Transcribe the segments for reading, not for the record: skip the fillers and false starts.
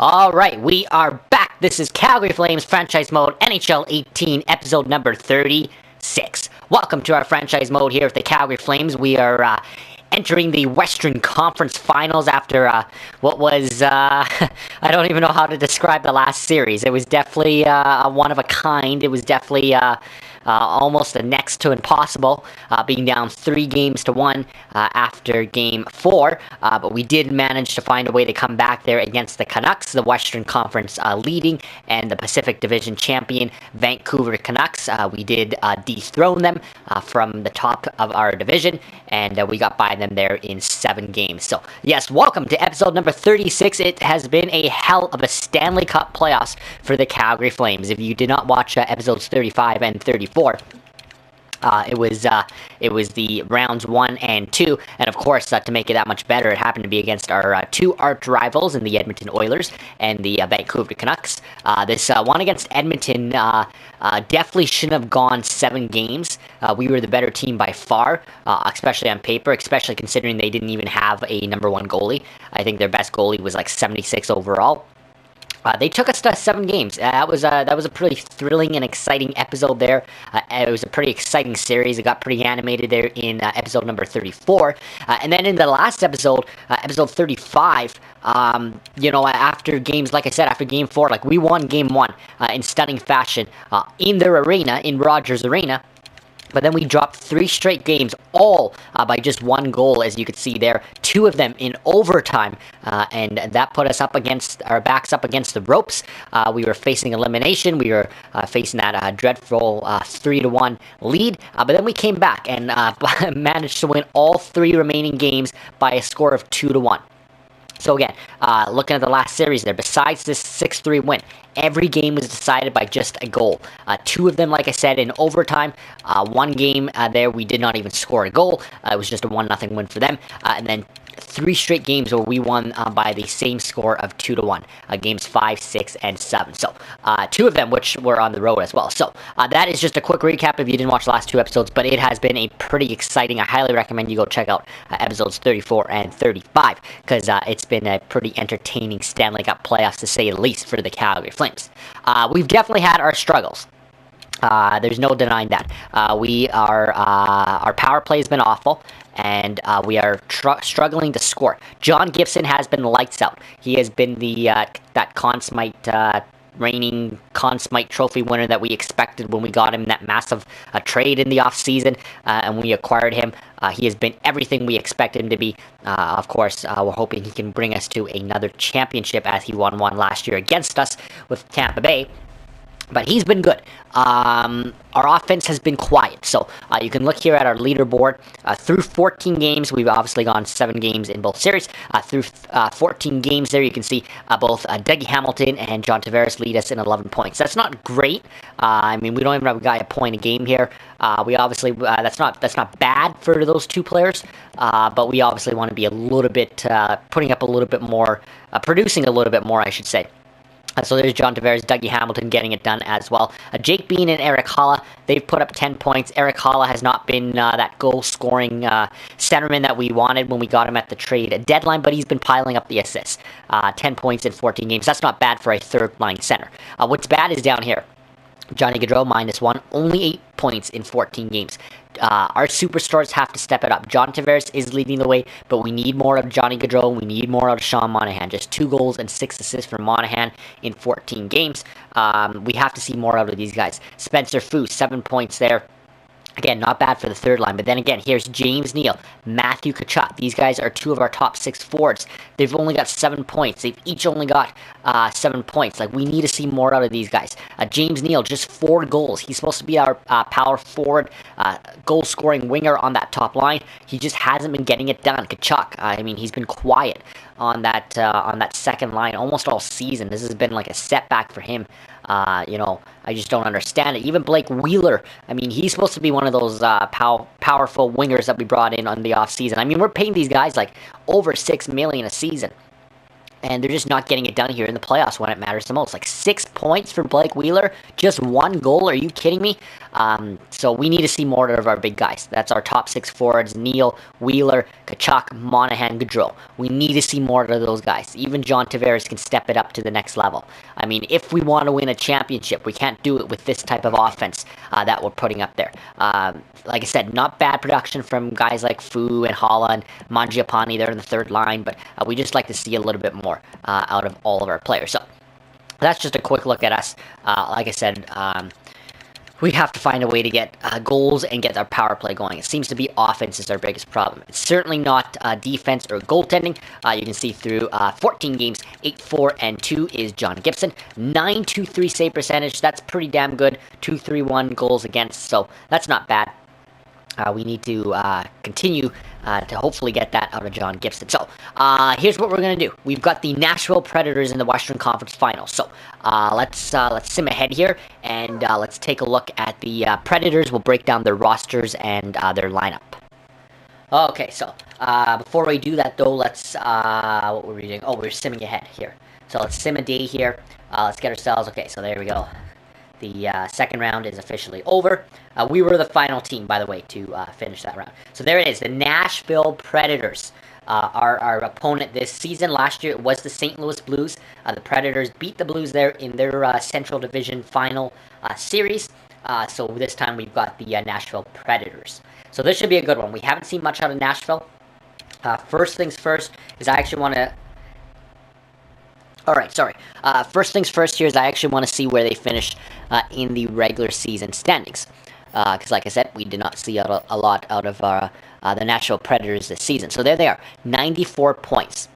All right, we are back. This is Calgary Flames Franchise Mode NHL 18, episode number 36. Welcome to our franchise mode here at the Calgary Flames. We are entering the Western Conference Finals after what was, I don't even know how to describe the last series. It was definitely one of a kind. It was definitely almost a next to impossible, being down 3-1 after Game 4. But we did manage to find a way to come back there against the Canucks, the Western Conference leading, and the Pacific Division champion Vancouver Canucks. We did dethrone them from the top of our division, and we got by them there in 7 games. So, yes, welcome to episode number 36. It has been a hell of a Stanley Cup playoffs for the Calgary Flames. If you did not watch episodes 35 and 34, it was the rounds 1 and 2, and of course, to make it that much better, it happened to be against our two arch rivals in the Edmonton Oilers and the Vancouver Canucks. This one against Edmonton definitely shouldn't have gone 7 games. We were the better team by far, especially on paper, especially considering they didn't even have a number 1 goalie. I think their best goalie was like 76 overall. They took us to 7 games. That was a pretty thrilling and exciting episode there. It was a pretty exciting series. It got pretty animated there in episode number 34. And then in the last episode, episode 35, after games, like I said, after Game 4, we won Game 1 in stunning fashion in their arena, in Rogers Arena. But then we dropped 3 straight games, all by just 1 goal, as you could see there. 2 of them in overtime, and that put us up against our backs up against the ropes. We were facing elimination. We were facing that dreadful 3-1 lead. But then we came back and managed to win all 3 remaining games by a score of 2-1. So again, looking at the last series there, besides this 6-3 win, every game was decided by just a goal. 2 of them, like I said, in overtime. 1 game there, we did not even score a goal. It was just a 1-0 win for them. And then 3 straight games where we won by the same score of 2-1. Games 5, 6, and 7. So 2 of them which were on the road as well. So that is just a quick recap if you didn't watch the last 2 episodes, but it has been a pretty exciting. I highly recommend you go check out episodes 34 and 35 because it's been a pretty entertaining Stanley Cup playoffs to say the least for the Calgary Flames. We've definitely had our struggles. There's no denying that. Our power play has been awful, and we are struggling to score. John Gibson has been lights out. He has been the that Conn Smythe reigning Conn Smythe Trophy winner that we expected when we got him that massive trade in the offseason, and we acquired him. He has been everything we expected him to be. Of course, we're hoping he can bring us to another championship as he won one last year against us with Tampa Bay. But he's been good. Our offense has been quiet. So you can look here at our leaderboard. Through 14 games, we've obviously gone 7 games in both series. Through 14 games there, you can see both Dougie Hamilton and John Tavares lead us in 11 points. That's not great. We don't even have a guy a point a game here. We obviously, that's not bad for those 2 players. But we obviously want to be a little bit, putting up a little bit more, producing a little bit more, I should say. So there's John Tavares, Dougie Hamilton getting it done as well. Jake Bean and Eric Holla, they've put up 10 points. Eric Holla has not been that goal-scoring centerman that we wanted when we got him at the trade deadline, but he's been piling up the assists. 10 points in 14 games. That's not bad for a third-line center. What's bad is down here. Johnny Gaudreau, -1, only 8 points in 14 games. Our superstars have to step it up. John Tavares is leading the way, but we need more of Johnny Gaudreau. We need more out of Sean Monahan. Just 2 goals and 6 assists for Monahan in 14 games. We have to see more out of these guys. Spencer Fu, 7 points there. Again, not bad for the third line. But then again, here's James Neal, Matthew Tkachuk. These guys are 2 of our top 6 forwards. They've only got 7 points. They've each only got 7 points. We need to see more out of these guys. James Neal, just 4 goals. He's supposed to be our power forward, goal-scoring winger on that top line. He just hasn't been getting it done. Tkachuk, he's been quiet on that second line almost all season. This has been like a setback for him. I just don't understand it. Even Blake Wheeler, he's supposed to be one of those powerful wingers that we brought in on the offseason. We're paying these guys over $6 million a season. And they're just not getting it done here in the playoffs when it matters the most. Like 6 points for Blake Wheeler, just 1 goal. Are you kidding me? So we need to see more of our big guys. That's our top 6 forwards: Neal, Wheeler, Kachuk, Monahan, Gaudreau. We need to see more of those guys. Even John Tavares can step it up to the next level. I mean, if we want to win a championship, we can't do it with this type of offense that we're putting up there. Like I said, not bad production from guys like Fu and Hala and Mangiapane there in the third line, but we just like to see a little bit more out of all of our players. So that's just a quick look at us. Like I said, we have to find a way to get goals and get our power play going. It seems to be offense is our biggest problem. It's certainly not defense or goaltending. You can see through 14 games, 8-4-2 is John Gibson. 9.23 save percentage. That's pretty damn good. 2.31 goals against. So that's not bad. We need to continue to hopefully get that out of John Gibson. So here's what we're gonna do. We've got the Nashville Predators in the Western Conference Finals. So let's sim ahead here and let's take a look at the Predators. We'll break down their rosters and their lineup. Okay, so before we do that though, let's what were we doing? Oh, we're simming ahead here. So let's sim a day here. Let's get ourselves. Okay, so there we go. The second round is officially over. We were the final team, by the way, to finish that round. So there it is, the Nashville Predators. Our opponent this season. Last year it was the St. Louis Blues. The Predators beat the Blues there in their Central Division final series. So this time we've got the Nashville Predators. So this should be a good one. We haven't seen much out of Nashville. First things first is I actually want to... Alright, sorry. First things first here is I actually want to see where they finish in the regular season standings. Because like I said, we did not see a lot out of the Nashville Predators this season. So there they are, 94 points.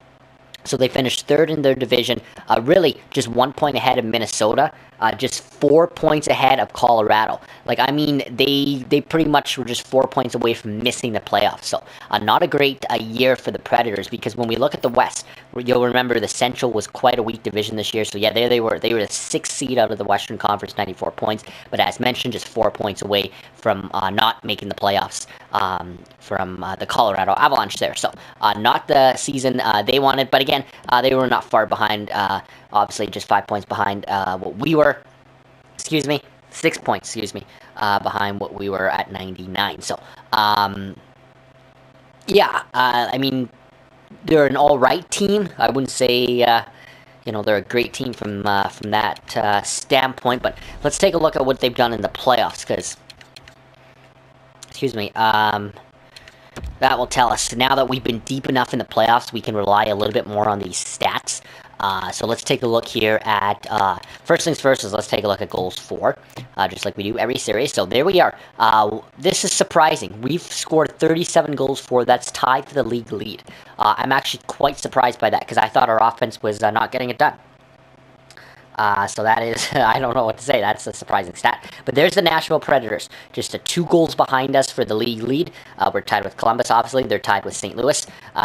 So they finished third in their division, really just 1 point ahead of Minnesota, just 4 points ahead of Colorado. Like, I mean, they pretty much were just 4 points away from missing the playoffs. So not a great year for the Predators, because when we look at the West, you'll remember the Central was quite a weak division this year. So yeah, they were the 6th seed out of the Western Conference, 94 points. But as mentioned, just 4 points away from not making the playoffs from the Colorado Avalanche there. So not the season they wanted, but again, they were not far behind. Obviously, just 5 points behind what we were. 6 points, behind what we were at 99. So, yeah, I mean, they're an all-right team. I wouldn't say, they're a great team from that standpoint. But let's take a look at what they've done in the playoffs, because, that will tell us. Now that we've been deep enough in the playoffs, we can rely a little bit more on these stats. So let's take a look here at, first things first is let's take a look at goals for, just like we do every series. So there we are. This is surprising. We've scored 37 goals for. That's tied for the league lead. I'm actually quite surprised by that, because I thought our offense was not getting it done. So that is, I don't know what to say, that's a surprising stat. But there's the Nashville Predators, just 2 goals behind us for the league lead. We're tied with Columbus, obviously. They're tied with St. Louis,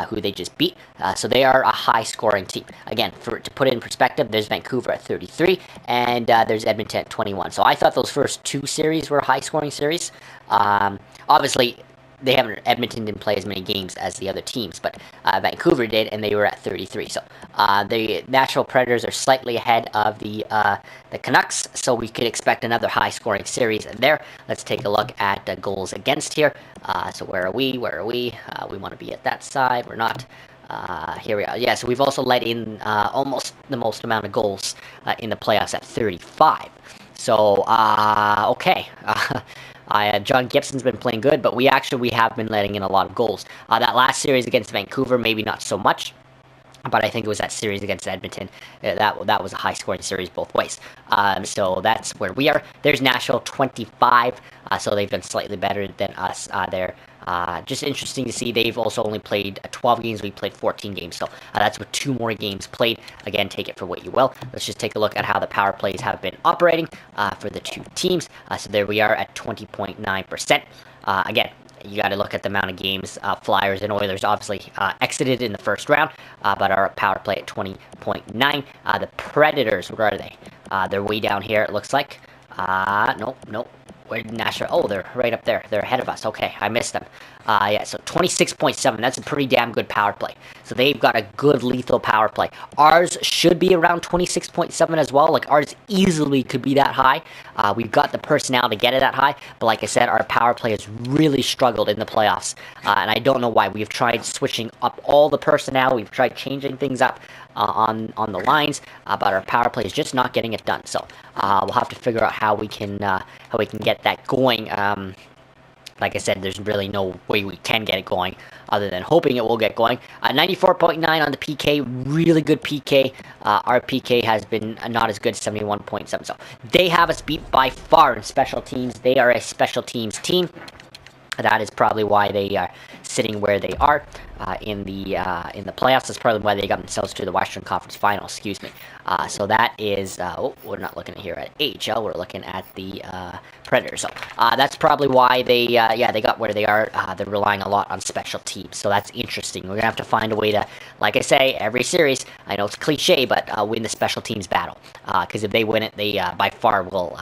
who they just beat. So they are a high-scoring team. Again, to put it in perspective, there's Vancouver at 33, and there's Edmonton at 21. So I thought those first 2 series were high-scoring series. Obviously, Edmonton didn't play as many games as the other teams, but Vancouver did, and they were at 33. So the Nashville Predators are slightly ahead of the Canucks, so we could expect another high-scoring series there. Let's take a look at goals against here. So where are we? We want to be at that side. We're not. Here we are. Yeah, so we've also let in almost the most amount of goals in the playoffs at 35. So, okay. John Gibson's been playing good, but we have been letting in a lot of goals. That last series against Vancouver, maybe not so much, but I think it was that series against Edmonton. That was a high-scoring series both ways. So that's where we are. There's Nashville, 25, so they've been slightly better than us there. Just interesting to see. They've also only played 12 games. We played 14 games. So that's with 2 more games played. Again, take it for what you will. Let's just take a look at how the power plays have been operating for the 2 teams. So there we are at 20.9%. Again, you got to look at the amount of games. Flyers and Oilers obviously exited in the first round, but our power play at 20.9. The Predators, where are they? They're way down here, it looks like. Nope. where did Nashville? Oh, they're right up there. They're ahead of us. Okay, I missed them. Yeah, so 26.7. That's a pretty damn good power play. So they've got a good lethal power play. Ours should be around 26.7 as well. Like, ours easily could be that high. We've got the personnel to get it that high. But like I said, our power play has really struggled in the playoffs. And I don't know why. We've tried switching up all the personnel. We've tried changing things up on the lines. But our power play is just not getting it done. So we'll have to figure out how we can get that going. Like I said, there's really no way we can get it going other than hoping it will get going. 94.9 on the PK, really good PK. Our PK has been not as good, 71.7. So they have us beat by far in special teams. They are a special teams team. That is probably why they are sitting where they are in the playoffs. That's probably why they got themselves to the Western Conference Final. Excuse me. So that is. We're not looking here at AHL. We're looking at the Predators. So that's probably why they got where they are. They're relying a lot on special teams. So that's interesting. We're gonna have to find a way to, like I say, every series. I know it's cliche, but win the special teams battle. Because if they win it, they by far will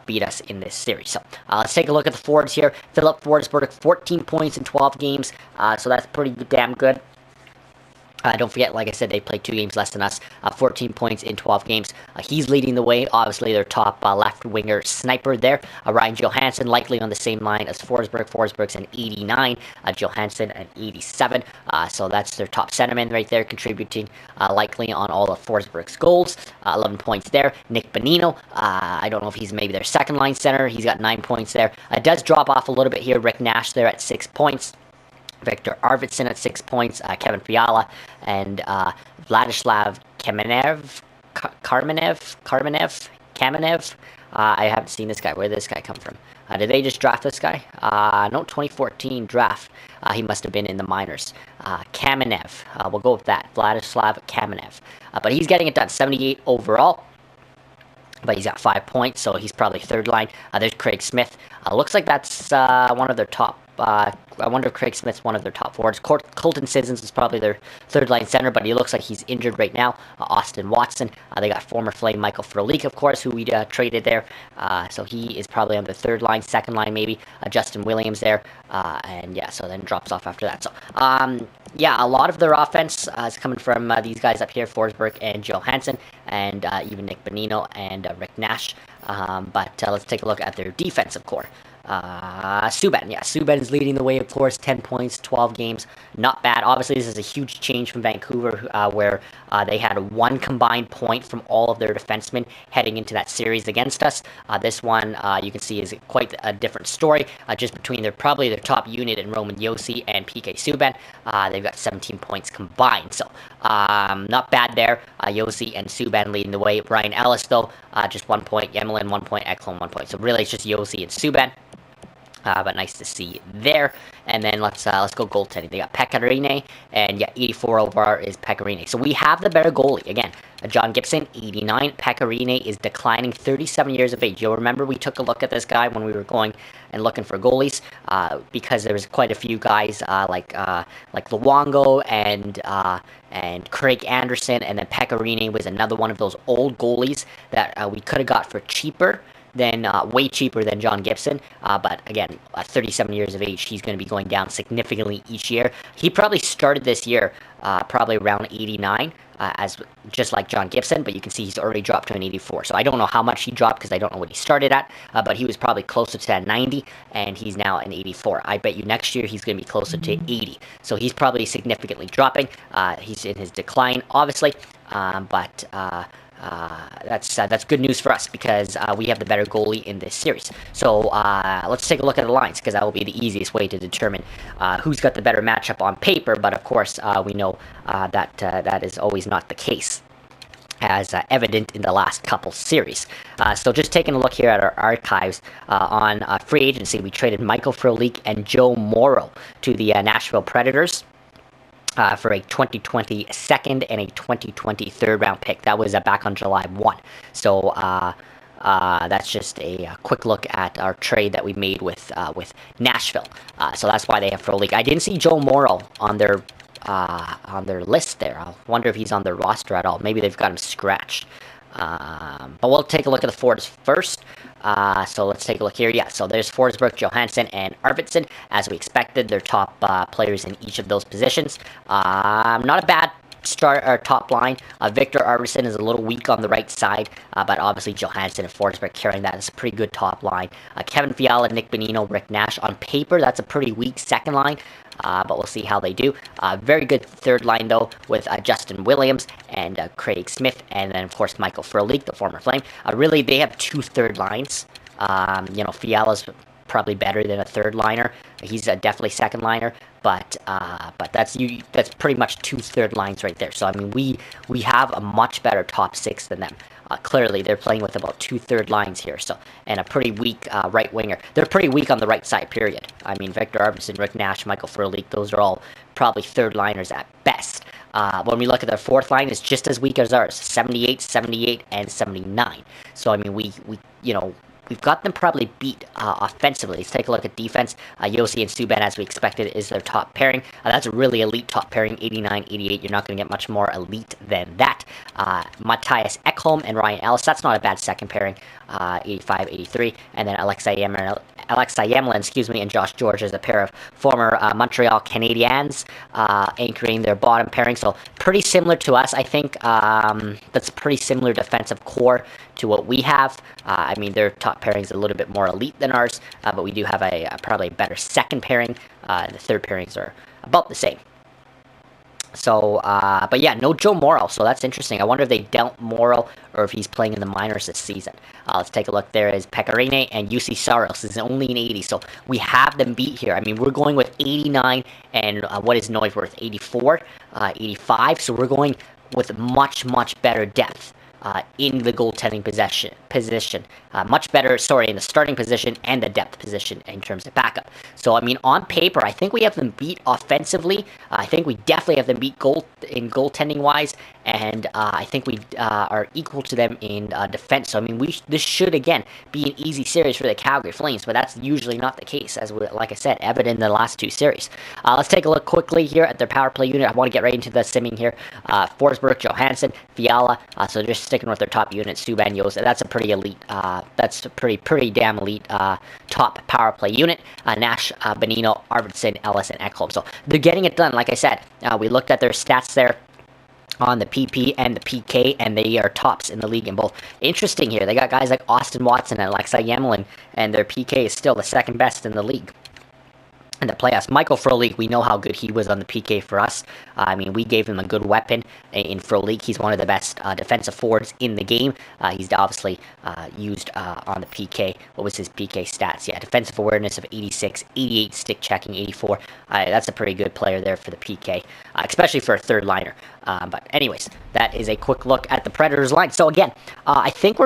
beat us in this series. So let's take a look at the forwards here. Philip Forsberg, 14 points in 12 games. So that's pretty damn good. Don't forget, like I said, they played 2 games less than us. 14 points in 12 games. He's leading the way. Obviously, their top left winger sniper there. Ryan Johansson likely on the same line as Forsberg. Forsberg's an 89. Johansson an 87. So that's their top centerman right there, contributing likely on all of Forsberg's goals. 11 points there. Nick Bonino. I don't know if he's maybe their second line center. He's got 9 points there. Does drop off a little bit here. Rick Nash there at 6 points. Victor Arvidsson at 6 points, Kevin Fiala, and Vladislav Kamenev. I haven't seen this guy. Where did this guy come from? Did they just draft this guy? No, 2014 draft. He must have been in the minors. Kamenev. We'll go with that. Vladislav Kamenev. But he's getting it done. 78 overall. But he's got 5 points, so he's probably third line. There's Craig Smith. Looks like that's one of their top. I wonder if Craig Smith's one of their top forwards. Colton Sissons is probably their third line center, but he looks like he's injured right now. Austin Watson. They got former Flame Michael Frolik, of course, who we traded there. So he is probably on the third line, second line maybe. Justin Williams there. And yeah, so then drops off after that. So yeah, a lot of their offense is coming from these guys up here, Forsberg and Johansson, and even Nick Bonino and Rick Nash. But let's take a look at their defensive core. Subban. Yeah, Subban is leading the way, of course. 10 points, 12 games. Not bad. Obviously, this is a huge change from Vancouver, where they had 1 combined point from all of their defensemen heading into that series against us. This one, you can see, is quite a different story, just between probably their top unit in Roman Josi and PK Subban. They've got 17 points combined, so not bad there. Josi and Subban leading the way. Brian Ellis, though, just 1 point. Yemelin, 1 point. Ekholm, 1 point. So really, it's just Josi and Subban. But nice to see there. And then let's go goaltending. They got Pekarine, and yeah, 84 overall is Pekarine. So we have the better goalie. Again, John Gibson, 89. Pekarine is declining, 37 years of age. You'll remember we took a look at this guy when we were going and looking for goalies, because there was quite a few guys like Luongo and Craig Anderson, and then Pekarine was another one of those old goalies that we could have got for cheaper. Way cheaper than John Gibson, but again, 37 years of age, he's going to be going down significantly each year. He probably started this year probably around 89, as just like John Gibson, but you can see he's already dropped to an 84. So I don't know how much he dropped because I don't know what he started at, but he was probably closer to that 90, and he's now an 84. I bet you next year he's going to be closer to 80. So he's probably significantly dropping. He's in his decline, obviously, but that's good news for us because we have the better goalie in this series. So let's take a look at the lines, because that will be the easiest way to determine who's got the better matchup on paper. But of course, we know that is always not the case, as evident in the last couple series. So just taking a look here at our archives on free agency, we traded Michael Frolik and Joe Morrow to the Nashville Predators. For a 2020 second and a 2020 third round pick. That was back on July 1. So that's just a quick look at our trade that we made with Nashville. So that's why they have Frolik. I didn't see Joe Morrow on their list there. I wonder if he's on their roster at all. Maybe they've got him scratched. But we'll take a look at the forwards first. So let's take a look here. Yeah, so there's Forsberg, Johansson, and Arvidsson. As we expected, they're top players in each of those positions. Not a bad start or top line. Victor Arvidsson is a little weak on the right side, but obviously Johansson and Forsberg carrying that. It's a pretty good top line. Kevin Fiala, Nick Bonino, Rick Nash. On paper, that's a pretty weak second line. But we'll see how they do. Very good third line, though, with Justin Williams and Craig Smith, and then, of course, Michael Furleek, the former Flame. Really, they have two third lines. Fiala's probably better than a third liner. He's definitely second liner, but that's pretty much two third lines right there. So I mean, we have a much better top six than them. Clearly, they're playing with about two third lines here, so and a pretty weak right winger. They're pretty weak on the right side, period. I mean, Victor Arvidsson, Rick Nash, Michael Furleek, those are all probably third liners at best. When we look at their fourth line, it's just as weak as ours, 78, 78, and 79. So I mean, we've got them probably beat offensively. Let's take a look at defense. Yossi and Subban, as we expected, is their top pairing. That's a really elite top pairing, 89, 88. You're not going to get much more elite than that. Matthias Ekholm and Ryan Ellis, that's not a bad second pairing, 85, 83. And then Alexei Yemlin, and Josh George is a pair of former Montreal Canadiens anchoring their bottom pairing. So pretty similar to us, I think. That's pretty similar defensive core to what we have. I mean, their top pairing's a little bit more elite than ours, but we do have probably a better second pairing. The third pairings are about the same. So, but yeah, no Joe Morrow, so that's interesting. I wonder if they dealt Morrow or if he's playing in the minors this season. Let's take a look. There is Pecorine and UC Saros is only an 80, so we have them beat here. I mean, we're going with 89 and what is Neuwirth, 84, 85, so we're going with much, much better depth. In the goaltending position. Much better, in the starting position and the depth position in terms of backup. So, I mean, on paper, I think we have them beat offensively. I think we definitely have them beat goaltending-wise, and I think we are equal to them in defense. So, I mean, this should, again, be an easy series for the Calgary Flames, but that's usually not the case, as like I said, evident in the last two series. Let's take a look quickly here at their power play unit. I want to get right into the simming here. Forsberg, Johansson, Fiala, so just sticking with their top unit, Subban, Yos. That's a pretty elite, that's a pretty damn elite top power play unit. Nash, Bonino, Arvidsson, Ellis, and Ekholm. So they're getting it done, like I said. We looked at their stats there on the PP and the PK, and they are tops in the league in both. Interesting here, they got guys like Austin Watson and Alexei Yemlin, and their PK is still the second best in the league. In the playoffs, Michael Furleek, we know how good he was on the PK for us. I mean, we gave him a good weapon in Furleek. He's one of the best defensive forwards in the game. He's obviously used on the PK. What was his PK stats? Yeah, defensive awareness of 86, 88 stick checking, 84. That's a pretty good player there for the PK, especially for a third liner. But anyways, that is a quick look at the Predators line. So again, I think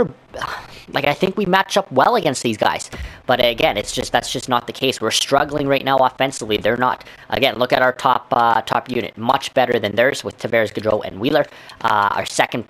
we match up well against these guys. But again, that's just not the case. We're struggling right now offensively. They're not. Again, look at our top unit, much better than theirs with Tavares, Gaudreau, and Wheeler. Our second.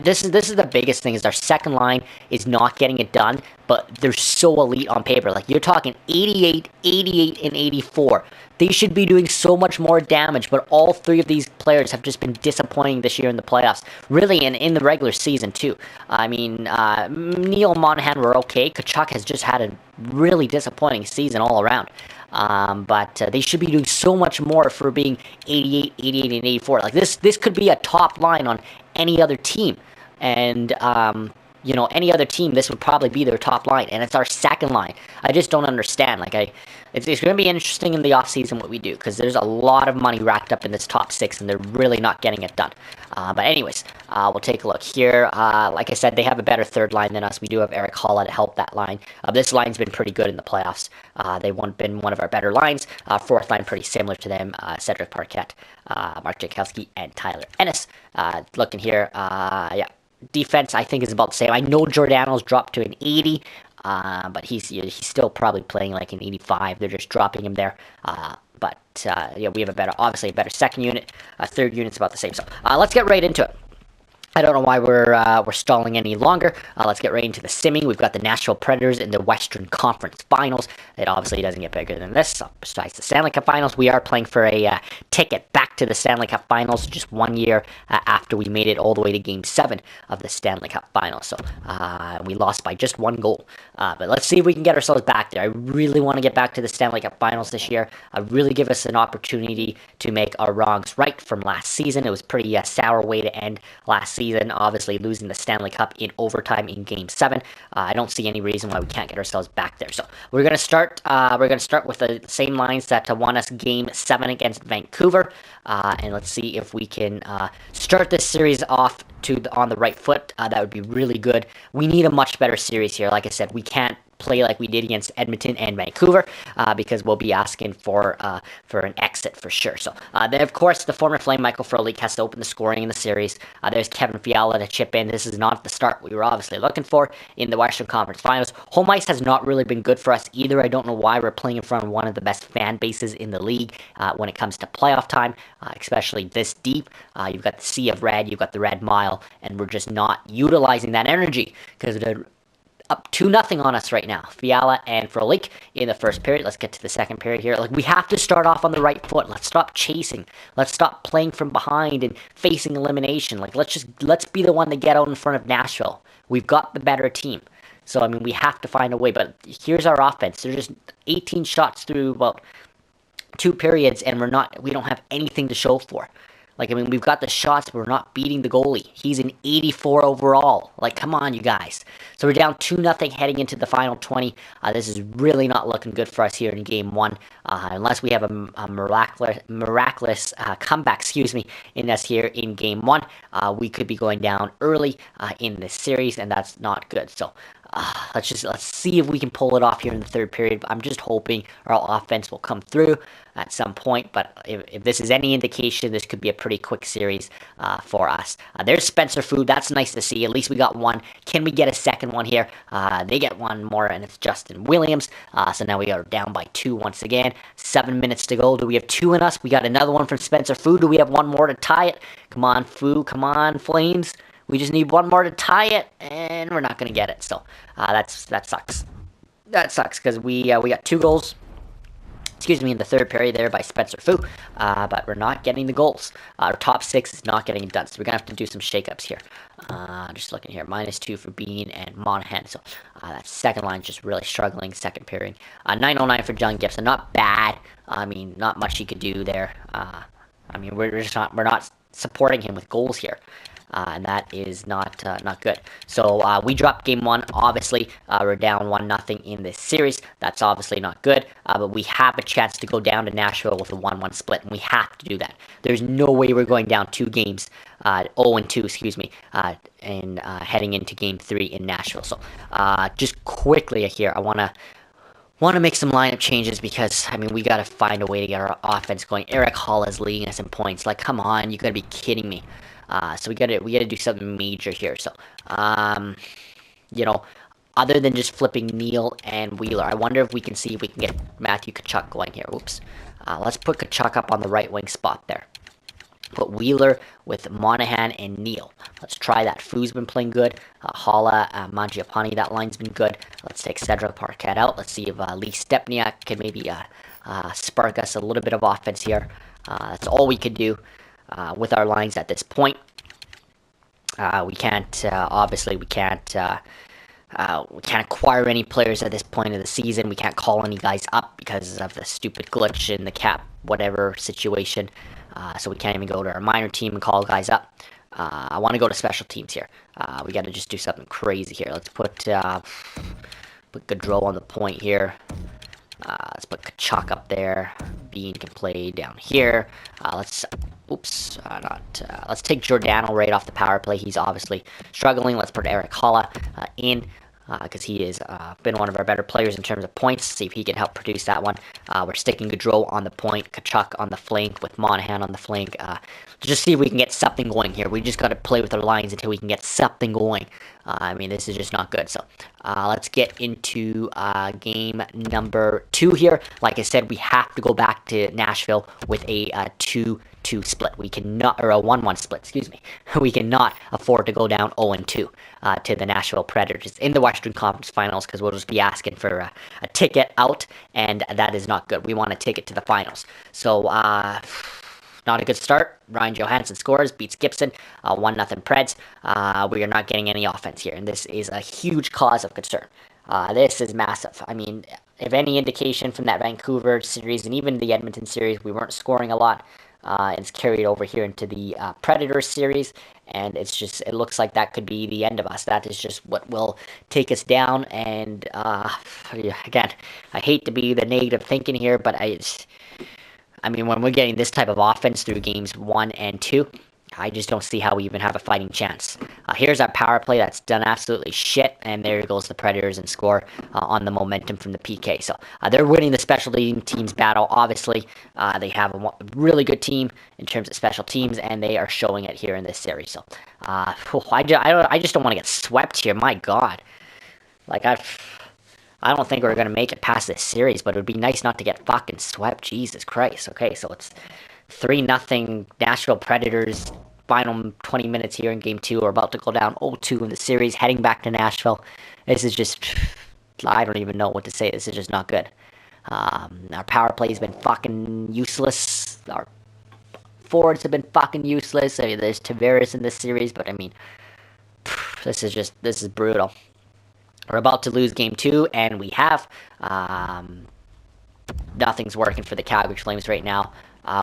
This is the biggest thing is our second line is not getting it done, but they're so elite on paper. Like, you're talking 88, 88, and 84. They should be doing so much more damage, but all three of these players have just been disappointing this year in the playoffs. Really, and in the regular season, too. I mean, Neil and Monahan were okay. Tkachuk has just had a really disappointing season all around. But they should be doing so much more for being 88, 88, and 84. Like, this could be a top line on any other team. And, any other team, this would probably be their top line. And it's our second line. I just don't understand. It's going to be interesting in the offseason what we do, because there's a lot of money wrapped up in this top six, and they're really not getting it done. But anyways, we'll take a look here. Like I said, they have a better third line than us. We do have Eric Holla to help that line. This line's been pretty good in the playoffs. They've been one of our better lines. Fourth line pretty similar to them. Cedric Parquet, Mark Jakowski, and Tyler Ennis. Looking here, defense I think is about the same. I know Giordano's dropped to an 80. But he's still probably playing like an 85. They're just dropping him there. But we have obviously a better second unit. Third unit's about the same. So let's get right into it. I don't know why we're stalling any longer. Let's get right into the simming. We've got the Nashville Predators in the Western Conference Finals. It obviously doesn't get bigger than this. Besides the Stanley Cup Finals, we are playing for a ticket back to the Stanley Cup Finals just 1 year after we made it all the way to Game 7 of the Stanley Cup Finals. So we lost by just 1 goal. But let's see if we can get ourselves back there. I really want to get back to the Stanley Cup Finals this year. Really give us an opportunity to make our wrongs right from last season. It was pretty sour way to end last season. Obviously losing the Stanley Cup in overtime in Game 7. I don't see any reason why we can't get ourselves back there. So we're gonna start. With the same lines that won us Game 7 against Vancouver, and let's see if we can start this series off on the right foot. That would be really good. We need a much better series here. Like I said, we can't play like we did against Edmonton and Vancouver because we'll be asking for an exit for sure. So then, of course, the former Flame Michael Frolik has to open the scoring in the series. There's Kevin Fiala to chip in. This is not the start we were obviously looking for in the Western Conference Finals. Home ice has not really been good for us either. I don't know why we're playing in front of one of the best fan bases in the league when it comes to playoff time, especially this deep. You've got the Sea of Red, you've got the Red Mile, and we're just not utilizing that energy because they're up 2-0 on us right now. Fiala and Frolik in the first period. Let's get to the second period here. Like, we have to start off on the right foot. Let's stop chasing. Let's stop playing from behind and facing elimination. Like, let's be the one to get out in front of Nashville. We've got the better team. So, I mean, we have to find a way. But here's our offense. There's just 18 shots through about 2 periods, and we don't have anything to show for. Like, I mean, we've got the shots, but we're not beating the goalie. He's an 84 overall. Like, come on, you guys. So we're down 2-0 heading into the final 20. This is really not looking good for us here in Game 1. Unless we have a miraculous comeback, in us here in Game 1. We could be going down early in this series, and that's not good. So let's see if we can pull it off here in the third period. I'm just hoping our offense will come through at some point, but if this is any indication, this could be a pretty quick series for us. There's Spencer Food. That's nice to see. At least we got one. Can we get a second one here? They get one more, and it's Justin Williams. So now we are down by 2 once again. 7 minutes to go. Do we have 2 in us? We got another one from Spencer Food. Do we have one more to tie it? Come on, Food. Come on, Flames. We just need one more to tie it, and we're not going to get it. So that sucks. That sucks because we got 2 goals. In the third period there by Spencer Fu, but we're not getting the goals. Our top 6 is not getting it done, so we're going to have to do some shakeups here. Just looking here, -2 for Bean and Monahan, so that second line just really struggling, second period. 909 for John Gibson, not bad. I mean, not much he could do there. I mean, we're not supporting him with goals here. And that is not good. So we dropped Game 1. Obviously, we're down 1-0 in this series. That's obviously not good. But we have a chance to go down to Nashville with a 1-1 split, and we have to do that. There's no way we're going down 2 games, 0-2, and heading into Game 3 in Nashville. So just quickly here, I want to make some lineup changes because, I mean, we got to find a way to get our offense going. Eric Hall is leading us in points. Like, come on, you got to be kidding me. So we gotta do something major here. So, other than just flipping Neal and Wheeler, I wonder if we can see if we can get Matthew Tkachuk going here. Oops. Let's put Tkachuk up on the right wing spot there. Put Wheeler with Monahan and Neal. Let's try that. Foo's been playing good. Hala, Mangiapane, that line's been good. Let's take Cedric Parquet out. Let's see if Lee Stepniak can maybe spark us a little bit of offense here. That's all we could do. With our lines at this point, we can't acquire any players at this point of the season. We can't call any guys up because of the stupid glitch in the cap whatever situation. So we can't even go to our minor team and call guys up. I want to go to special teams here. We got to just do something crazy here. Let's put Gaudreau on the point here. Let's put Tkachuk up there. Bean can play down here. Let's take Giordano right off the power play. He's obviously struggling. Let's put Eric Halla in because he has been one of our better players in terms of points. See if he can help produce that one. We're sticking Gaudreau on the point, Tkachuk on the flank with Monahan on the flank. Just see if we can get something going here. We just got to play with our lines until we can get something going. I mean, this is just not good. So let's get into game number 2 here. Like I said, we have to go back to Nashville with a 2-0 1-2 split. We cannot, or a 1-1 split, excuse me. We cannot afford to go down 0-2 to the Nashville Predators in the Western Conference Finals, because we'll just be asking for a ticket out, and that is not good. We want a ticket to the finals. So, not a good start. Ryan Johansson scores, beats Gibson, 1-0 Preds. We are not getting any offense here, and this is a huge cause of concern. This is massive. I mean, if any indication from that Vancouver series and even the Edmonton series, we weren't scoring a lot. It's carried over here into the Predators series, and it looks like that could be the end of us. That is just what will take us down, and again, I hate to be the negative thinking here, but I mean, when we're getting this type of offense through games 1 and 2, I just don't see how we even have a fighting chance. Here's our power play that's done absolutely shit, and there goes the Predators and score on the momentum from the PK. So they're winning the special teams battle, obviously. They have a really good team in terms of special teams, and they are showing it here in this series. So I just don't want to get swept here. My God. Like, I don't think we're going to make it past this series, but it would be nice not to get fucking swept. Jesus Christ. Okay, so it's 3-0 Nashville Predators. Final 20 minutes here in Game 2. We're about to go down 0-2 in the series, heading back to Nashville. This is just... I don't even know what to say. This is just not good. Our power play has been fucking useless. Our forwards have been fucking useless. I mean, there's Tavares in this series, but I mean... This is brutal. We're about to lose Game 2, and we have. Nothing's working for the Calgary Flames right now.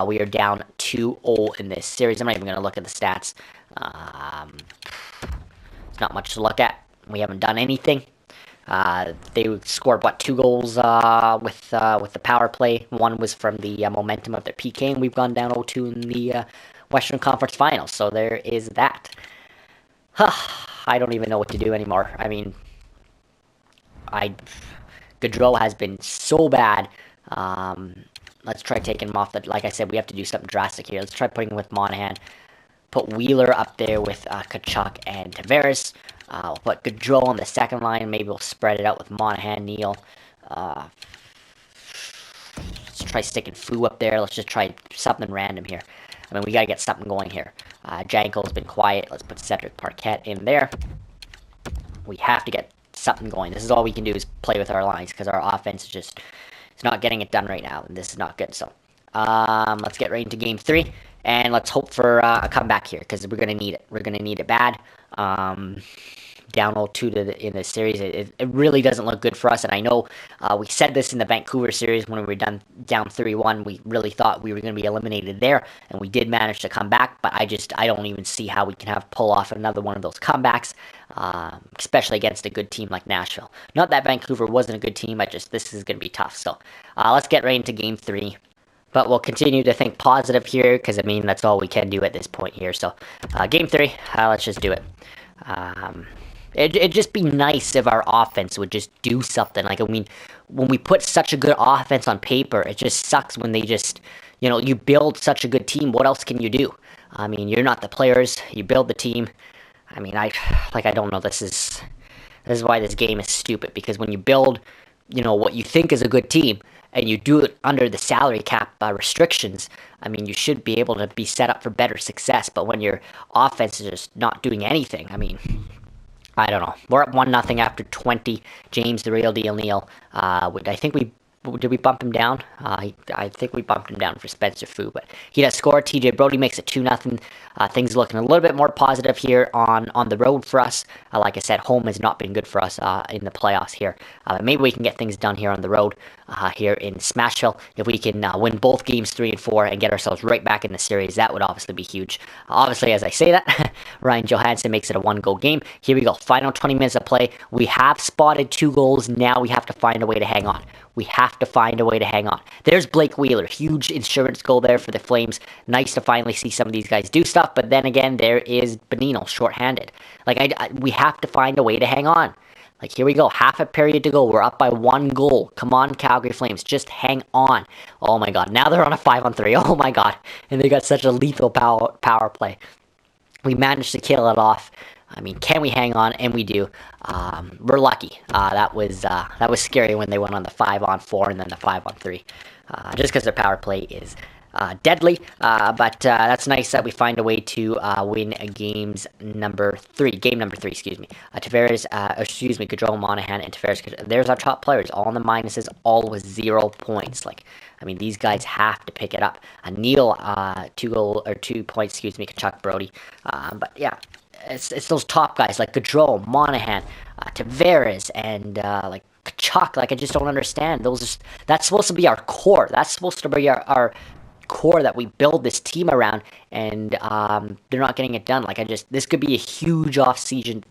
We are down 2-0 in this series. I'm not even going to look at the stats. It's not much to look at. We haven't done anything. They scored, 2 goals with the power play. One was from the momentum of their PK, and we've gone down 0-2 in the Western Conference Finals. So there is that. I don't even know what to do anymore. I mean, Gaudreau has been so bad. Let's try taking him off. Like I said, we have to do something drastic here. Let's try putting him with Monahan. Put Wheeler up there with Tkachuk and Tavares. We'll put Gaudreau on the second line. Maybe we'll spread it out with Monahan, Neal. Let's try sticking Fu up there. Let's just try something random here. I mean, we got to get something going here. Janko's been quiet. Let's put Cedric Parquet in there. We have to get something going. This is all we can do is play with our lines, because our offense is just... It's not getting it done right now, and this is not good. So, let's get right into Game 3, and let's hope for a comeback here, because we're going to need it. We're going to need it bad. Down 0-2 in this series, it really doesn't look good for us, and I know we said this in the Vancouver series when we were down 3-1. We really thought we were going to be eliminated there, and we did manage to come back, but I don't even see how we can pull off another one of those comebacks, especially against a good team like Nashville. Not that Vancouver wasn't a good team, this is going to be tough. So let's get right into Game 3. But we'll continue to think positive here, because, I mean, that's all we can do at this point here. So, Game 3, let's just do it. It'd just be nice if our offense would just do something. Like, I mean, when we put such a good offense on paper, it just sucks when they just, you build such a good team. What else can you do? I mean, you're not the players. You build the team. I mean, I don't know. This is why this game is stupid. Because when you build, what you think is a good team, and you do it under the salary cap restrictions, I mean, you should be able to be set up for better success. But when your offense is just not doing anything, I mean... I don't know. We're up 1-0 after 20. James, the real deal, Neal. I think did we bump him down? I think we bumped him down for Spencer Fu, but he does score. TJ Brody makes it 2-0. Things looking a little bit more positive here on the road for us. Like I said, home has not been good for us in the playoffs here. Maybe we can get things done here on the road here in Smashville. If we can win both games 3 and 4 and get ourselves right back in the series, that would obviously be huge. Obviously, as I say that, Ryan Johansson makes it a 1-goal game. Here we go. Final 20 minutes of play. We have spotted 2 goals. Now we have to find a way to hang on. We have to find a way to hang on. There's Blake Wheeler. Huge insurance goal there for the Flames. Nice to finally see some of these guys do stuff. But then again, there is Bonino, shorthanded. Like, we have to find a way to hang on. Like, here we go. Half a period to go. We're up by 1 goal. Come on, Calgary Flames. Just hang on. Oh, my God. Now they're on a 5-on-3. Oh, my God. And they got such a lethal power play. We managed to kill it off. I mean, can we hang on? And we do. We're lucky. That was scary when they went on the 5-on-4 and then the 5-on-3. Just because their power play is deadly. But that's nice that we find a way to win Game number three, excuse me. Gaudreau, Monahan, and Tavares. There's our top players, all in the minuses, all with 0 points. These guys have to pick it up. Neil, 2 points, Kachuk, Brody. But yeah, it's those top guys like Gaudreau, Monahan, Tavares, and Kachuk. I just don't understand. That's supposed to be our core. That's supposed to be our core that we build this team around, and they're not getting it done. This could be a huge off-season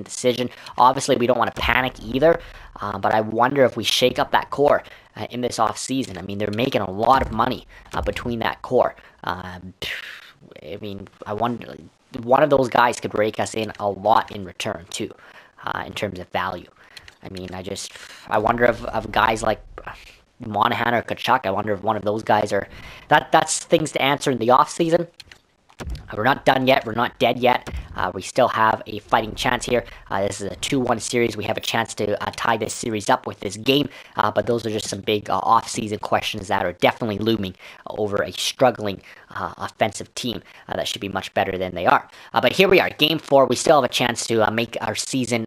decision. Obviously, we don't want to panic either, but I wonder if we shake up that core in this off-season. They're making a lot of money between that core. I wonder, one of those guys could rake us in a lot in return too, in terms of value. I wonder if guys like Monahan or Kachuk, I wonder if one of those guys are... That's things to answer in the off-season. We're not done yet. We're not dead yet. We still have a fighting chance here. This is a 2-1 series. We have a chance to tie this series up with this game. But those are just some big off-season questions that are definitely looming over a struggling offensive team that should be much better than they are. But here we are, Game 4. We still have a chance to make our season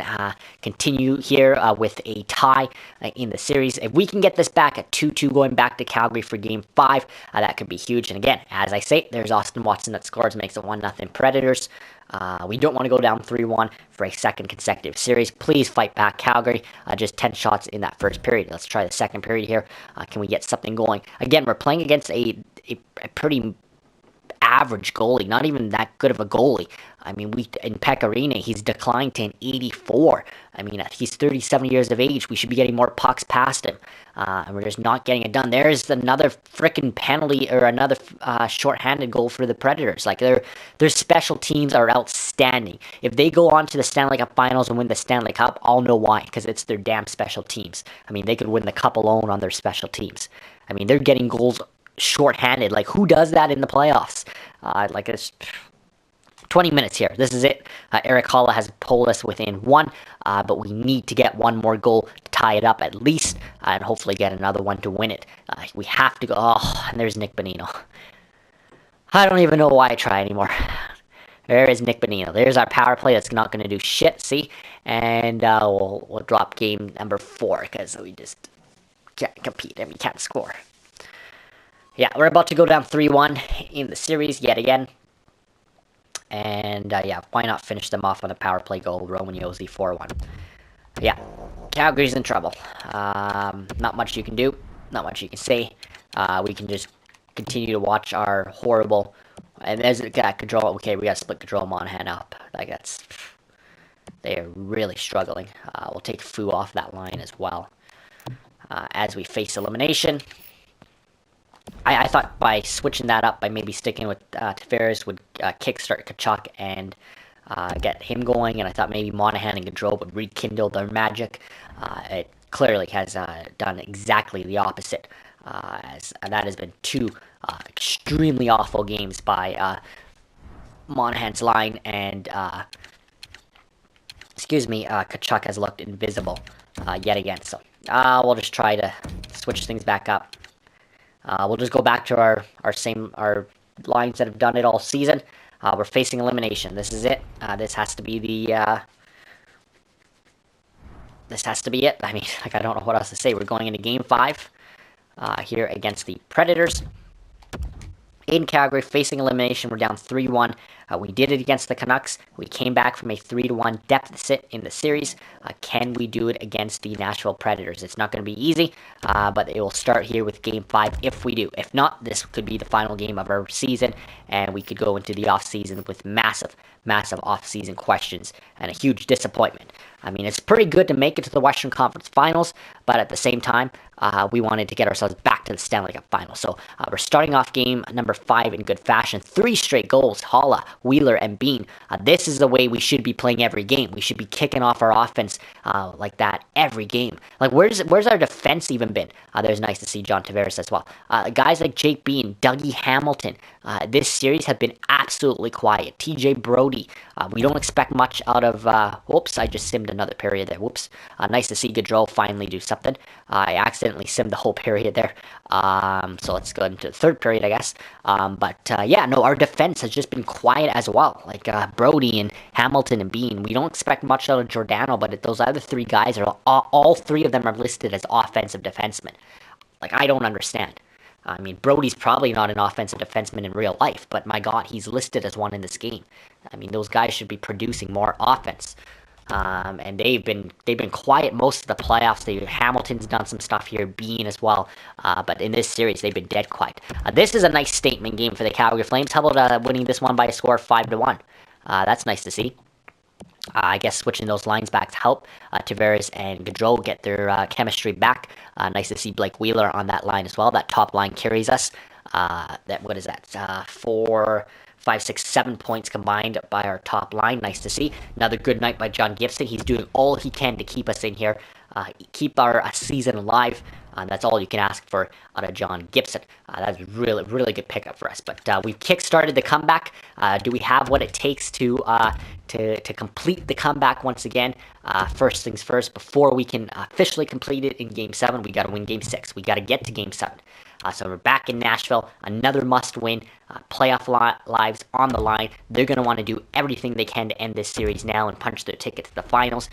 continue here with a tie in the series. If we can get this back at 2-2 going back to Calgary for Game 5, that could be huge. And again, as I say, there's Austin Watson that scores, makes it 1-0 Predators. We don't want to go down 3-1 for a second consecutive series. Please fight back, Calgary. Just 10 shots in that first period. Let's try the second period here. Can we get something going? Again, we're playing against a pretty average goalie, not even that good of a goalie. In Pecorine, he's declined to an 84. He's 37 years of age. We should be getting more pucks past him, and we're just not getting it done. There's another freaking penalty or another shorthanded goal for the Predators. Their special teams are outstanding. If they go on to the Stanley Cup Finals and win the Stanley Cup, I'll know why, because it's their damn special teams. They could win the Cup alone on their special teams. They're getting goals shorthanded. Who does that in the playoffs? It's 20 minutes here. This is it. Eric Holla has pulled us within 1, but we need to get one more goal to tie it up at least, and hopefully get another one to win it. We have to go. Oh, and there's Nick Bonino. I don't even know why I try anymore. There is Nick Bonino. There's our power play that's not going to do shit, see? And we'll drop game number 4 because we just can't compete and we can't score. Yeah, we're about to go down 3-1 in the series yet again. And, why not finish them off on a power play goal? Roman Josi, 4-1. Yeah, Calgary's in trouble. Not much you can do. Not much you can say. We can just continue to watch our horrible... And there's control. Okay, we got to split control Monahan up. They are really struggling. We'll take Fu off that line as well. As we face elimination... I thought by switching that up, by maybe sticking with Tavares would kickstart Kachuk and get him going, and I thought maybe Monahan and Gaudreau would rekindle their magic. It clearly has done exactly the opposite, as that has been 2 extremely awful games by Monahan's line, and Kachuk has looked invisible yet again. So we'll just try to switch things back up. We'll just go back to our lines that have done it all season. We're facing elimination. This is it. This has to be it. I don't know what else to say. We're going into Game 5 here against the Predators. In Calgary, facing elimination. We're down 3-1. We did it against the Canucks. We came back from a 3-1 deficit in the series. Can we do it against the Nashville Predators? It's not going to be easy, but it will start here with Game 5 if we do. If not, this could be the final game of our season, and we could go into the offseason with massive offseason questions and a huge disappointment. It's pretty good to make it to the Western Conference Finals, but at the same time, we wanted to get ourselves back to the Stanley Cup Finals. So we're starting off game number 5 in good fashion. 3 straight goals. Holla Wheeler, and Bean. This is the way we should be playing every game. We should be kicking off our offense like that every game. Like, where's our defense even been? There's nice to see John Tavares as well. Guys like Jake Bean, Dougie Hamilton. This series have been absolutely quiet. TJ Brody. We don't expect much out of... whoops, I just simmed another period there. Whoops. Nice to see Gaudreau finally do something. I accidentally simmed the whole period there. So let's go into the third period, I guess. Yeah, no, our defense has just been quiet as well. Like Brody and Hamilton and Bean. We don't expect much out of Giordano, but those other three guys, are all three of them are listed as offensive defensemen. Like, I don't understand. I mean, Brody's probably not an offensive defenseman in real life, but my God, he's listed as one in this game. I mean, those guys should be producing more offense. And they've been quiet most of the playoffs. Hamilton's done some stuff here, Bean as well. But in this series, they've been dead quiet. This is a nice statement game for the Calgary Flames. How about winning this one by a score of 5-1? That's nice to see. I guess switching those lines back to help Tavares and Gaudreau get their chemistry back. Nice to see Blake Wheeler on that line as well. That top line carries us. What is that? 4, 5, 6, 7 points combined by our top line. Nice to see. Another good night by John Gibson. He's doing all he can to keep us in here, keep our season alive. That's all you can ask for out of John Gibson. That's really, really good pickup for us. But we've kick-started the comeback. Do we have what it takes to complete the comeback once again? First things first, before we can officially complete it in Game 7, we got to win Game 6. We got to get to Game 7. So we're back in Nashville, another must-win, playoff lives on the line. They're going to want to do everything they can to end this series now and punch their ticket to the finals.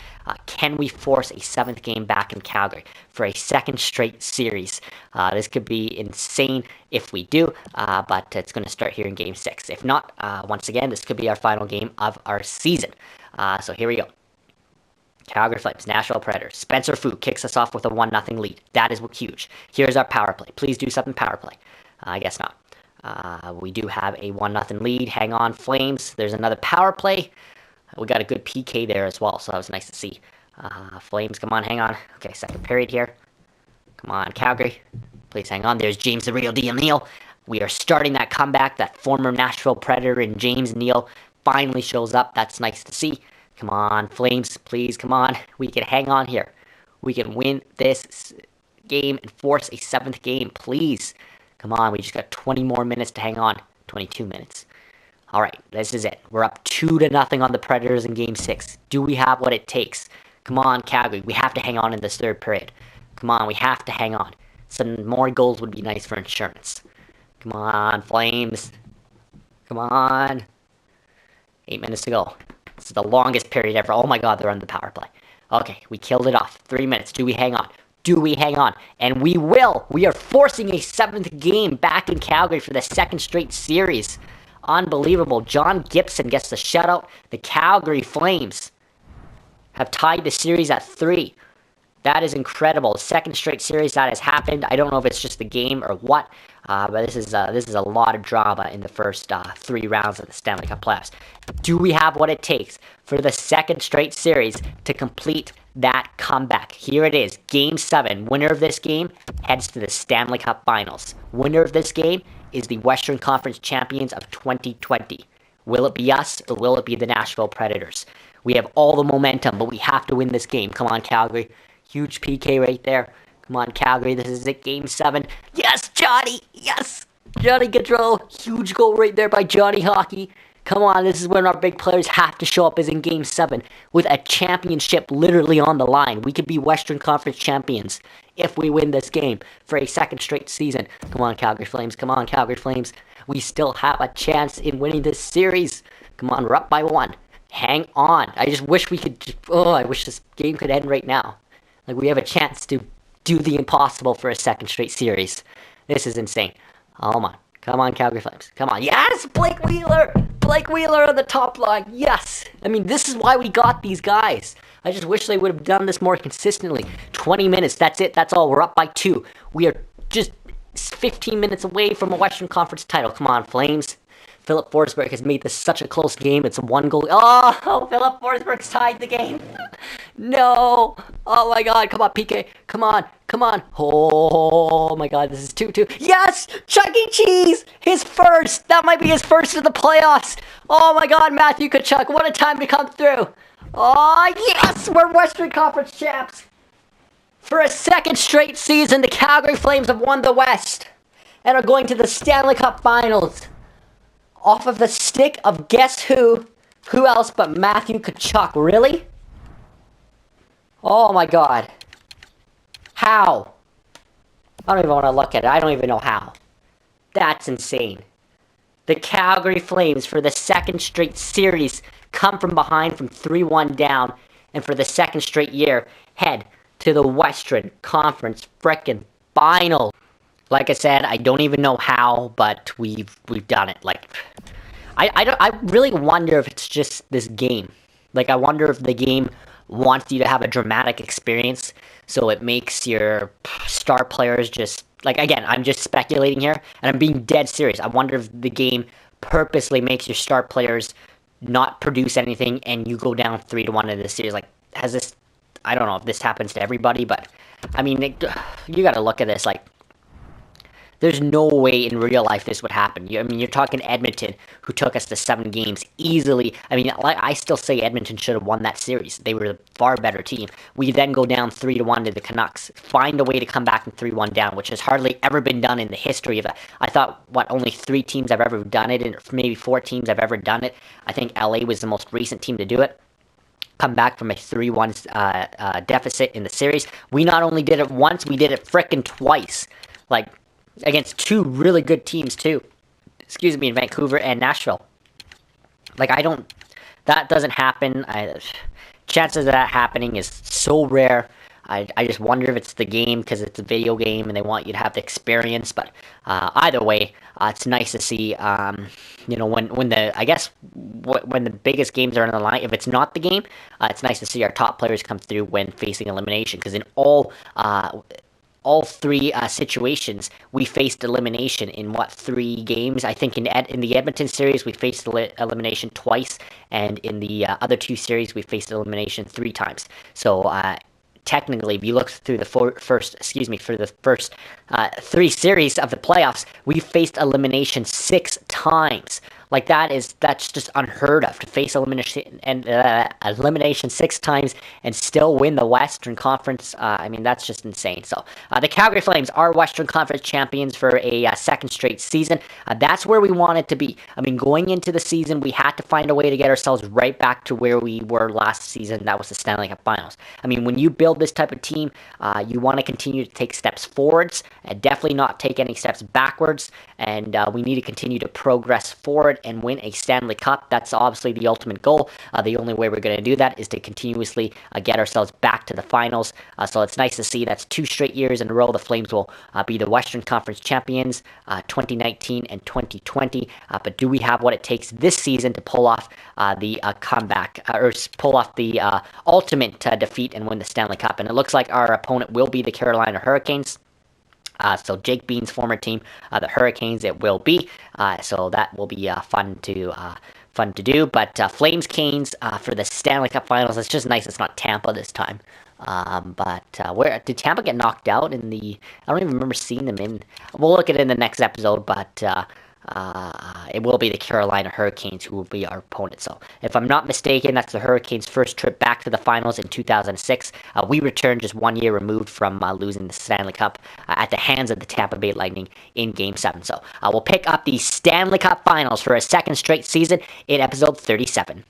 Can we force a 7th game back in Calgary for a second straight series? This could be insane if we do, but it's going to start here in Game 6. If not, once again, this could be our final game of our season. So here we go. Calgary Flames, Nashville Predators. Spencer Fu kicks us off with a 1-0 lead. That is huge. Here's our power play. Please do something power play. I guess not. We do have a 1-0 lead. Hang on, Flames. There's another power play. We got a good PK there as well, so that was nice to see. Flames, come on, hang on. Okay, second period here. Come on, Calgary. Please hang on. There's James the Real Deal Neal. We are starting that comeback. That former Nashville Predator and James Neal finally shows up. That's nice to see. Come on, Flames, please, come on. We can hang on here. We can win this game and force a 7th game, please. Come on, we just got 20 more minutes to hang on. 22 minutes. All right, this is it. We're up 2-0 on the Predators in Game 6. Do we have what it takes? Come on, Calgary. We have to hang on in this third period. Come on, we have to hang on. Some more goals would be nice for insurance. Come on, Flames. Come on. 8 minutes to go. This is the longest period ever. Oh my God, they're on the power play. Okay, we killed it off. 3 minutes. Do we hang on? Do we hang on? And we will. We are forcing a 7th game back in Calgary for the 2nd straight series. Unbelievable. John Gibson gets the shutout. The Calgary Flames have tied the series at 3. That is incredible. 2nd straight series that has happened. I don't know if it's just the game or what, but this is a lot of drama in the first 3 rounds of the Stanley Cup playoffs. Do we have what it takes for the 2nd straight series to complete that comeback? Here it is, Game 7. Winner of this game heads to the Stanley Cup Finals. Winner of this game is the Western Conference champions of 2020. Will it be us or will it be the Nashville Predators? We have all the momentum, but we have to win this game. Come on, Calgary. Huge PK right there. Come on, Calgary. This is it, Game 7. Yes, Johnny. Yes. Johnny Gaudreau. Huge goal right there by Johnny Hockey. Come on, this is when our big players have to show up, is in Game 7 with a championship literally on the line. We could be Western Conference champions if we win this game for a 2nd straight season. Come on, Calgary Flames. Come on, Calgary Flames. We still have a chance in winning this series. Come on, we're up by 1. Hang on. I just wish we could... Oh, I wish this game could end right now. Like, we have a chance to do the impossible for a 2nd straight series. This is insane. Oh, my. Come on, Calgary Flames. Come on. Yes, Blake Wheeler! Blake Wheeler on the top line. Yes! I mean, this is why we got these guys. I just wish they would have done this more consistently. 20 minutes. That's it. That's all. We're up by 2. We are just 15 minutes away from a Western Conference title. Come on, Flames. Philip Forsberg has made this such a close game. It's a 1 goal. Oh, Philip Forsberg's tied the game. No. Oh my God. Come on, PK. Come on. Come on. Oh my God. This is 2-2. Yes. Chuck E. Cheese. His first. That might be his first of the playoffs. Oh my God, Matthew Tkachuk. What a time to come through. Oh yes. We're Western Conference champs. For a second straight season, the Calgary Flames have won the West and are going to the Stanley Cup Finals. Off of the stick of guess who? Who else but Matthew Tkachuk? Really? Oh my God. How? I don't even want to look at it. I don't even know how. That's insane. The Calgary Flames, for the second straight series, come from behind from 3-1 down, and for the second straight year, head to the Western Conference frickin' Finals. Like I said, I don't even know how, but we've done it. Like, I really wonder if it's just this game. Like, I wonder if the game wants you to have a dramatic experience, so it makes your star players just, like, again, I'm just speculating here, and I'm being dead serious. I wonder if the game purposely makes your star players not produce anything, and you go down 3-1 in this series. Like, has this, I don't know if this happens to everybody, but, I mean, you gotta look at this, like, there's no way in real life this would happen. I mean, you're talking Edmonton, who took us to 7 games easily. I mean, I still say Edmonton should have won that series. They were a far better team. We then go down 3-1 to the Canucks, find a way to come back from 3-1 down, which has hardly ever been done in the history of it. I thought, only 3 teams have ever done it, and maybe 4 teams have ever done it. I think LA was the most recent team to do it. Come back from a 3-1 deficit in the series. We not only did it once, we did it frickin' twice. Like, against 2 really good teams, too. Excuse me, in Vancouver and Nashville. Like, that doesn't happen. Chances of that happening is so rare. I just wonder if it's the game, because it's a video game and they want you to have the experience. But either way, it's nice to see, when the biggest games are on the line, if it's not the game, it's nice to see our top players come through when facing elimination. Because in all 3 situations, we faced elimination in 3 games. I think in the Edmonton series, we faced elimination twice, and in the other 2 series, we faced elimination 3 times. So technically, if you look through for the first 3 series of the playoffs, we faced elimination 6 times. Like, that's just unheard of, to face elimination 6 times and still win the Western Conference. I mean, that's just insane. So the Calgary Flames are Western Conference champions for a second straight season. That's where we wanted to be. I mean, going into the season, we had to find a way to get ourselves right back to where we were last season. That was the Stanley Cup Finals. I mean, when you build this type of team, you want to continue to take steps forwards, and definitely not take any steps backwards, and we need to continue to progress forward and win a Stanley Cup. That's obviously the ultimate goal. The only way we're going to do that is to continuously get ourselves back to the finals. So it's nice to see that's 2 straight years in a row the Flames will be the Western Conference champions, 2019 and 2020. But do we have what it takes this season to pull off the comeback, or pull off the ultimate defeat and win the Stanley Cup? And it looks like our opponent will be the Carolina Hurricanes. So Jake Bean's former team, the Hurricanes, it will be. So that will be fun to do. But Flames Canes for the Stanley Cup Finals. It's just nice it's not Tampa this time. But where did Tampa get knocked out in the? I don't even remember seeing them in. We'll look at it in the next episode. But it will be the Carolina Hurricanes who will be our opponent. So, if I'm not mistaken, that's the Hurricanes' first trip back to the finals in 2006. We returned just 1 year removed from losing the Stanley Cup at the hands of the Tampa Bay Lightning in Game 7. So, we'll pick up the Stanley Cup Finals for a second straight season in episode 37.